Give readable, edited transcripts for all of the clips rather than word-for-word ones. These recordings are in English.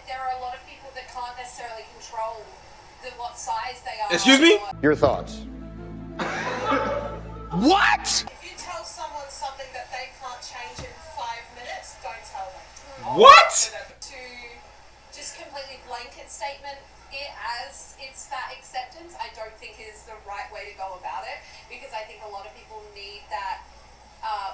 that there are a lot of people that can't necessarily control what size they are. Excuse me? Your thoughts. What? If you tell someone something that they can't change in 5 minutes, don't tell them. What? To just completely blanket statement it as it's fat acceptance, I don't think is the right way to go about it, because I think a lot of people need that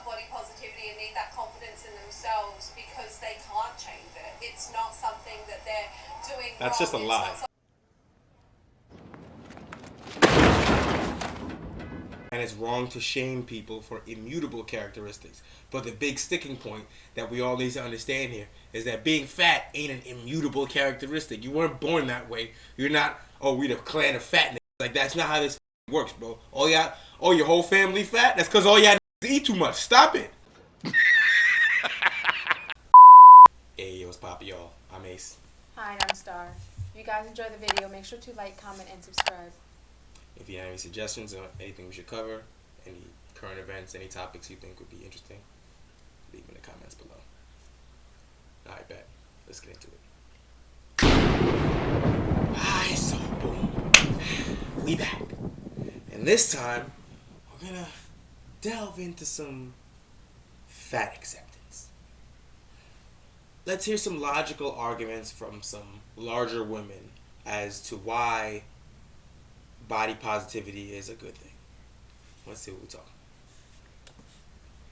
body positivity and need that confidence in themselves because they can't change it. It's not something that they're doing wrong. That's just a lie. And it's wrong to shame people for immutable characteristics. But the big sticking point that we all need to understand here is that being fat ain't an immutable characteristic. You weren't born that way. You're not, oh, we the clan of fat niggas. Like, that's not how this works, bro. Your whole family fat? That's because all y'all eat too much. Stop it. Hey, yo, what's poppin', y'all? I'm Ace. Hi, I'm Star. If you guys enjoy the video, make sure to like, comment, and subscribe. If you have any suggestions on anything we should cover, any current events, any topics you think would be interesting, leave them in the comments below. Alright, bet. Let's get into it. Alright, so boom. We back. And this time, we're gonna delve into some fat acceptance. Let's hear some logical arguments from some larger women as to why body positivity is a good thing. Let's see what we're talking.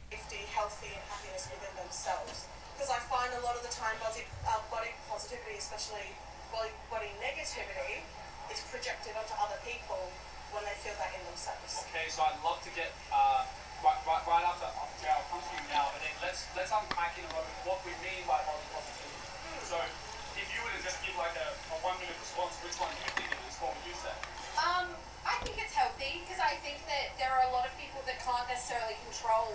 Safety, healthy, and happiness within themselves. Because I find a lot of the time body positivity, especially body negativity, is projected onto other people when they feel that in themselves. Okay, so I'd love to get right after jail, I'll come to you now, but then let's unpack in a moment what we mean by body positivity. So if you were to just give like a 1-minute response, which one do you think it is? What would you say? I think it's healthy because I think that there are a lot of people that can't necessarily control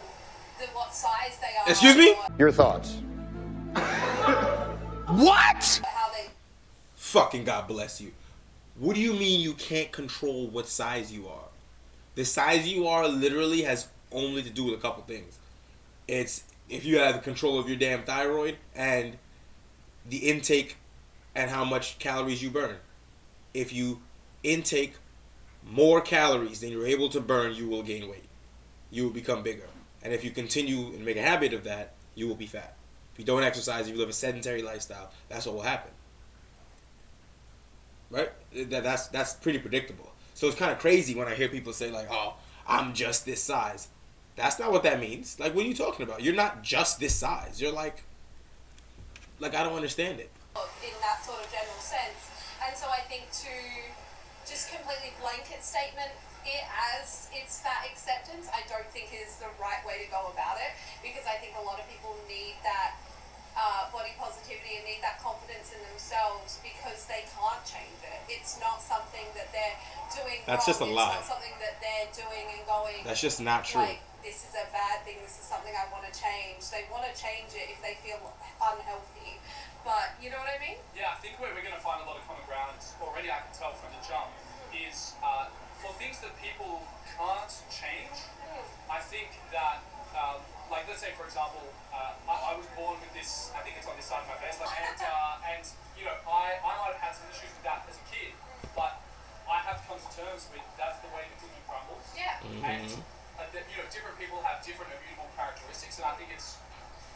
what size they are. Excuse me? Your thoughts. What? How they. Fucking God bless you. What do you mean you can't control what size you are? The size you are literally has only to do with a couple things. It's if you have the control of your damn thyroid and the intake and how much calories you burn. If you intake more calories than you're able to burn, you will gain weight. You will become bigger. And if you continue and make a habit of that, you will be fat. If you don't exercise, if you live a sedentary lifestyle, that's what will happen. Right? That's pretty predictable. So it's kind of crazy when I hear people say like, oh, I'm just this size. That's not what that means. Like, what are you talking about? You're not just this size. You're like I don't understand it. In that sort of general sense. And so I think to just completely blanket statement it as it's fat acceptance, I don't think is the right way to go about it, because I think a lot of people need that body positivity and need that confidence in themselves because they can't change it. It's not something that they're doing That's wrong. just a lie. It's not something that they're doing and going, That's just not true. like, this is a bad thing, this is something I want to change. They want to change it if they feel unhealthy. But you know what I mean? Yeah, I think where we're going to find a lot of common ground already, I can tell from the jump, is for things that people can't change. I think that, like, let's say for example, I was born with this, I think it's on this side of my face, and you know, I might have had some issues with that as a kid, but I have to come to terms with that's the way the cookie crumbles. Yeah. And you know, different people have different immutable characteristics, and I think it's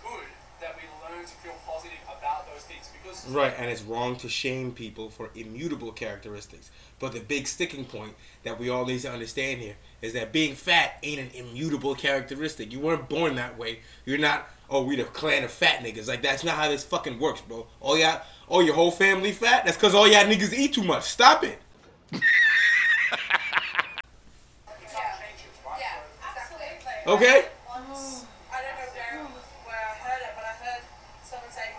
good that we learn to feel positive about those things, because Right, and it's wrong to shame people for immutable characteristics. But the big sticking point that we all need to understand here is that being fat ain't an immutable characteristic. You weren't born that way. You're not, oh, we the clan of fat niggas. Like, that's not how this fucking works, bro. Your whole family fat? That's because all y'all niggas eat too much. Stop it. Okay? Once, I don't know where I heard it, but I heard someone say,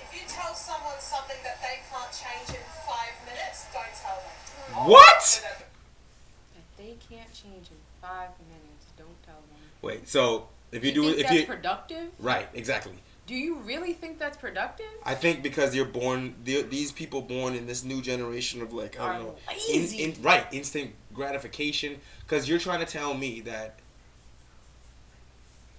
if you tell someone something that they can't change in 5 minutes, don't tell them. What? If they can't change in 5 minutes, don't tell them. Wait, so if you Do do you think if that's you productive? Right, exactly. Do you really think that's productive? I think because you're born, these people born in this new generation of like, I don't know, lazy. instant gratification. Because you're trying to tell me that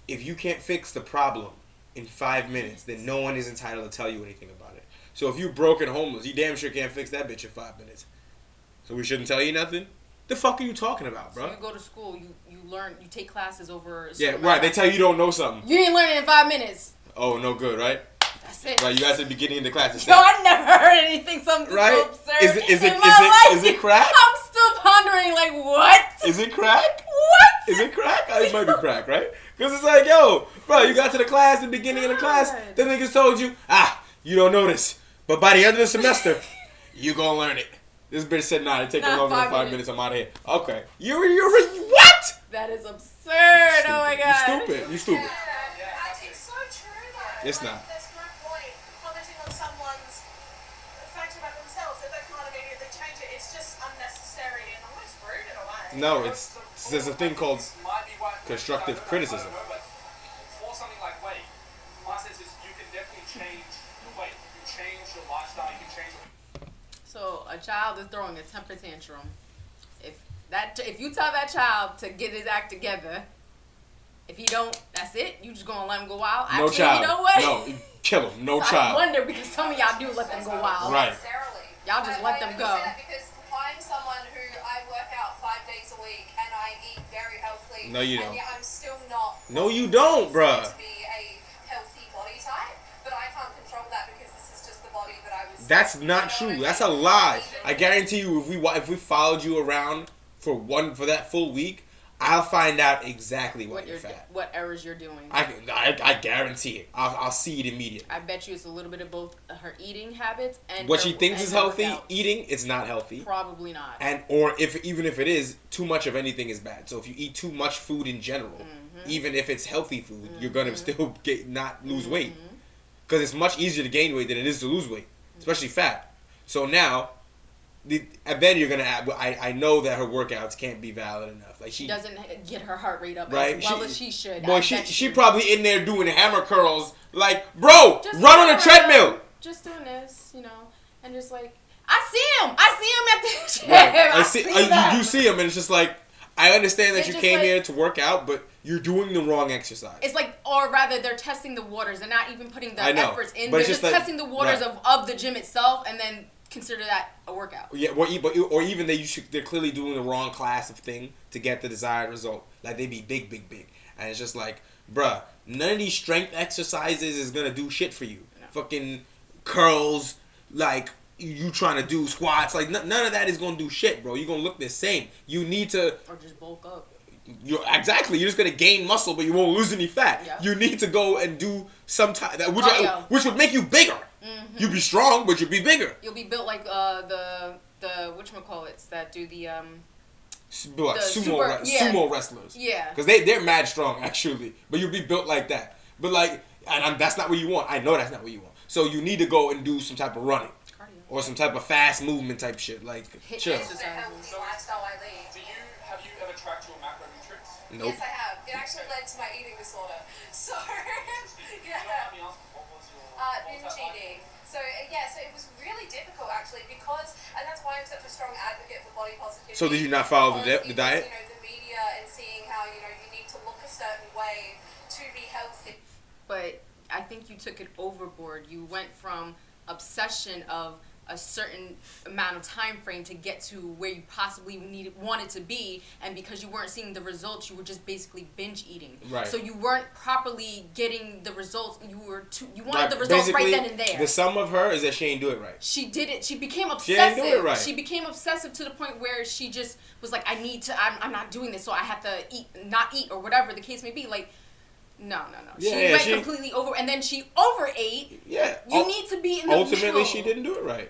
if you can't fix the problem in 5 minutes, then no one is entitled to tell you anything about it. So if you broke and homeless, you damn sure can't fix that bitch in 5 minutes. So we shouldn't tell you nothing? The fuck are you talking about, bro? So you go to school, you learn, you take classes over. Yeah, right. They tell you don't know something. You didn't learn it in 5 minutes. Oh, no good, right? That's it. Right, you guys at the beginning of the class. Yo, I never heard anything something right? so absurd Is in my life. is it crack? I'm still pondering, like, what? Is it crack? What? Is it crack? It might be crack, right? Because it's like, yo, bro, you got to the class, the beginning of the class, the niggas told you, you don't know this, but by the end of the semester, you gonna learn it. This bitch said, nah, it take longer than 5 minutes. I'm out of here. Okay. You're what? That is absurd. Oh my god. You stupid. It's so true though. It's not. There's no point commenting on someone's fact about themselves if they can't immediately change it. It's just unnecessary and almost rude in a way. No, there's a thing called constructive criticism. But for something like weight, my sense is you can definitely change the weight. You can change your lifestyle. You can change. So a child is throwing a temper tantrum. If you tell that child to get his act together, if he don't, that's it. You just gonna let him go wild. No Actually, child. You know what? No, kill him. No so child. I wonder because some of y'all do let them go wild. Right. Y'all just let them go. Because I'm someone who I work out 5 days a week and I eat very healthily. No, you don't. And yet I'm still not. No, you don't, bruh. To be a healthy body type, but I can't control that because this is just the body that I was. That's not true. That's a lie. I guarantee you, if we followed you around for that full week, I'll find out exactly what you're fat. What errors you're doing. I guarantee it. I'll see it immediately. I bet you it's a little bit of both her eating habits and what her, she thinks is her healthy. workouts. Eating, it's not healthy. Probably not. Or even if it is, too much of anything is bad. So if you eat too much food in general, even if it's healthy food, you're gonna still not lose weight. Because it's much easier to gain weight than it is to lose weight, especially fat. So now, and then you're gonna add. I know that her workouts can't be valid enough. Like she doesn't get her heart rate up right? as well as she should. Boy, she probably in there doing hammer curls. Like, bro, just run on a treadmill. Just doing this, and just like I see him at the gym. Right. You see him, and it's just like I understand that It's you just came like- here to work out, but you're doing the wrong exercise. It's like, or rather, they're testing the waters. They're not even putting the efforts in. But They're it's just just like- testing the waters right. of the gym itself, and then consider that a workout. Yeah, or even they're clearly doing the wrong class of thing to get the desired result. Like they be big, and it's just like, bruh, none of these strength exercises is gonna do shit for you. No. Fucking curls, like you trying to do squats, like none of that is gonna do shit, bro. You're gonna look the same. You need to. Or just bulk up. You're just gonna gain muscle, but you won't lose any fat. Yeah. You need to go and do some time, Cardio. which would make you bigger. Mm-hmm. You'd be strong, but you'd be bigger. You'll be built like the whatchamacallits that do the Sumo wrestlers. Yeah. Because they're mad strong, actually. But you'll be built like that. But that's not what you want. I know that's not what you want. So you need to go and do some type of running. cardio. Or some type of fast movement type shit. Like, Hit chill. exercise. The healthy lifestyle I lead. Have you ever tracked your macronutrients? Nope. Yes, I have. It actually led to my eating disorder. So, yeah. Binge eating. So it was really difficult actually because, and that's why I'm such a strong advocate for body positivity. So did you not follow the Because, diet? The media and seeing how you need to look a certain way to be healthy. But I think you took it overboard. You went from obsession of a certain amount of time frame to get to where you possibly wanted to be, and because you weren't seeing the results, you were just basically binge eating. Right. So you weren't properly getting the results. You wanted Right. the results Basically, right then and there. The sum of her is that she ain't do it right. She did it. She became She obsessive. ain't do it right. She became obsessive to the point where she just was like, I'm not doing this, so I have to not eat, or whatever the case may be. Like, no. Yeah, she yeah, went she- completely over, and then she overate. Yeah. You need to be in the Ultimately, middle. she didn't do it right.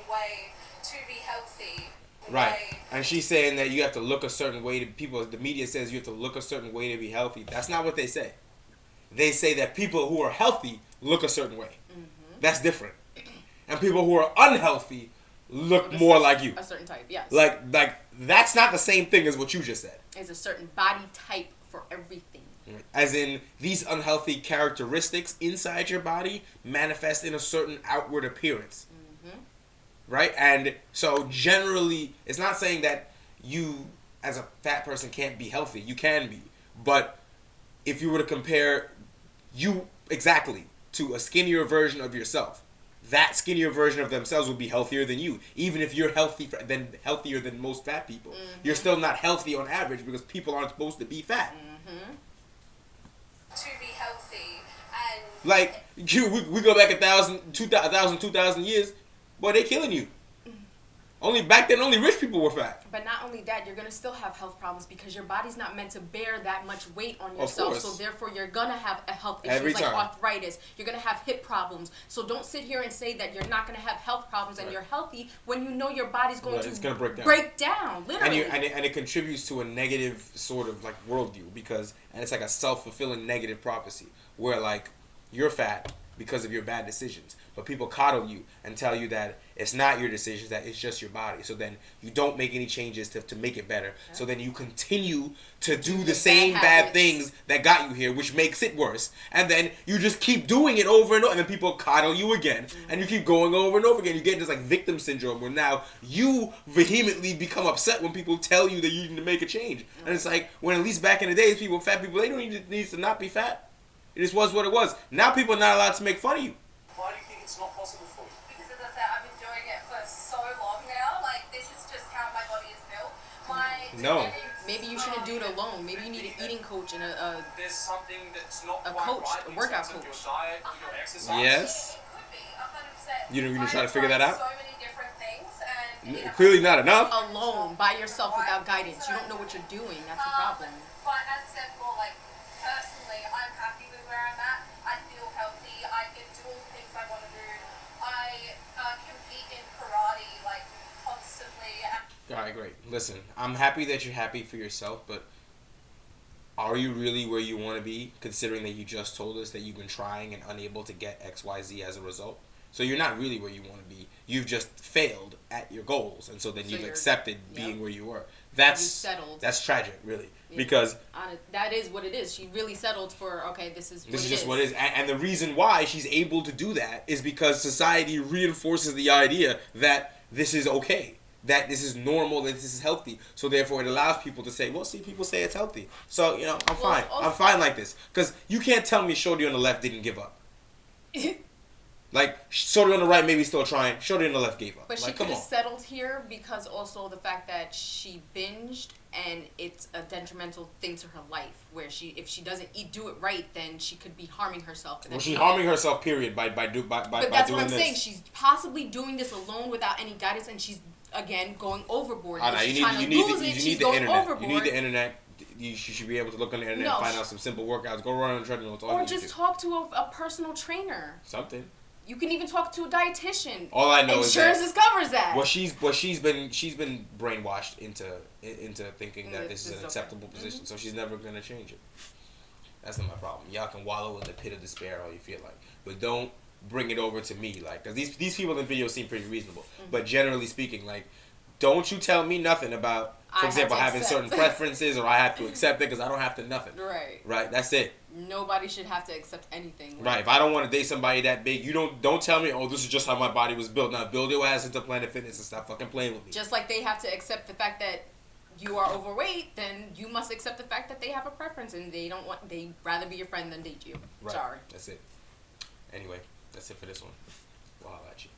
Way to be healthy. Right. Way. And she's saying that you have to look a certain way to people. The media says you have to look a certain way to be healthy. That's not what they say. They say that people who are healthy look a certain way. Mm-hmm. That's different. And people who are unhealthy look more like you. A certain type, yes. Like that's not the same thing as what you just said. It's a certain body type for everything. As in, these unhealthy characteristics inside your body manifest in a certain outward appearance. Mm-hmm. Right? And so generally, it's not saying that you, as a fat person, can't be healthy. You can be. But if you were to compare you exactly to a skinnier version of yourself. That skinnier version of themselves will be healthier than you. Even if you're healthier than most fat people. You're still not healthy on average because people aren't supposed to be fat. To be healthy and Like, we go back 1,000, 2,000 years, boy, they killing you. Only back then, only rich people were fat. But not only that, you're gonna still have health problems because your body's not meant to bear that much weight on yourself. course. So therefore, you're gonna have a health issues Every like time. arthritis. You're gonna have hip problems. So don't sit here and say that you're not gonna have health problems and Right. you're healthy when you know your body's going to It's gonna break down. break down, literally. And it contributes to a negative sort of like worldview and it's like a self-fulfilling negative prophecy where like you're fat because of your bad decisions, but people coddle you and tell you that it's not your decisions, that it's just your body. So then you don't make any changes to make it better. Yeah. So then you continue to do the same bad things that got you here, which makes it worse. And then you just keep doing it over and over, and then people coddle you again, and you keep going over and over again. You get this like victim syndrome where now you vehemently become upset when people tell you that you need to make a change. And it's like, when at least back in the days, fat people, they don't need to not be fat. It just was what it was. Now people are not allowed to make fun of you. Why do you think it's not possible for you? because as I said, I've been doing it for so long now. Like this is just how my body is built. No. Maybe you shouldn't do it alone. Maybe you need an eating coach and There's something that's not a quite coach, right a in workout terms of coach. your diet, your exercise. Yes. It could be 100%. You I've trying to figure that tried out? So many different things, and Clearly not enough. alone by yourself without guidance. You don't know what you're doing. That's the problem. But as I said before, like personally, I'm happy with where I'm at. I feel healthy. I can do all the things I want to do. I compete in karate like constantly. All right, great. Listen, I'm happy that you're happy for yourself, but are you really where you want to be, considering that you just told us that you've been trying and unable to get XYZ as a result? So you're not really where you want to be. You've just failed at your goals, and so then you've accepted being where you were. You settled. That's tragic, really, Yeah. because that is what it is. She really settled for, okay, this is just what it is. And the reason why she's able to do that is because society reinforces the idea that this is okay, that this is normal, that this is healthy. So therefore it allows people to say, well, see, people say it's healthy. So, I'm fine. I'm fine like this. Because you can't tell me Shorty on the left didn't give up. Like, Shorty on the right maybe still trying. Shorty on the left gave up. But like, she could have settled here because also the fact that she binged and it's a detrimental thing to her life. Where if she doesn't do it right, then she could be harming herself. And she's harming herself. Period. By doing this. But that's what I'm saying. She's possibly doing this alone without any guidance, and she's again going overboard. You need the internet. You should be able to look on the internet and find out some simple workouts. Go run on the treadmill. Or just talk to a personal trainer. Something. You can even talk to a dietitian. All I know insurance is covers that. She's been brainwashed into thinking that this is an acceptable position, so she's never gonna change it. That's not my problem. Y'all can wallow in the pit of despair all you feel like, but don't bring it over to me, like, because these people in videos seem pretty reasonable, but generally speaking, like, don't you tell me nothing about, for example, having certain preferences, or I have to accept it because I don't have to nothing. Right. That's it. Nobody should have to accept anything. Right. If I don't want to date somebody that big, you don't tell me, oh, this is just how my body was built. Now build your ass into Planet Fitness and stop fucking playing with me. Just like they have to accept the fact that you are overweight, then you must accept the fact that they have a preference and they'd rather be your friend than date you. Right. Sorry. That's it. Anyway, that's it for this one. We'll holler at you.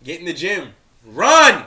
Get in the gym. Run!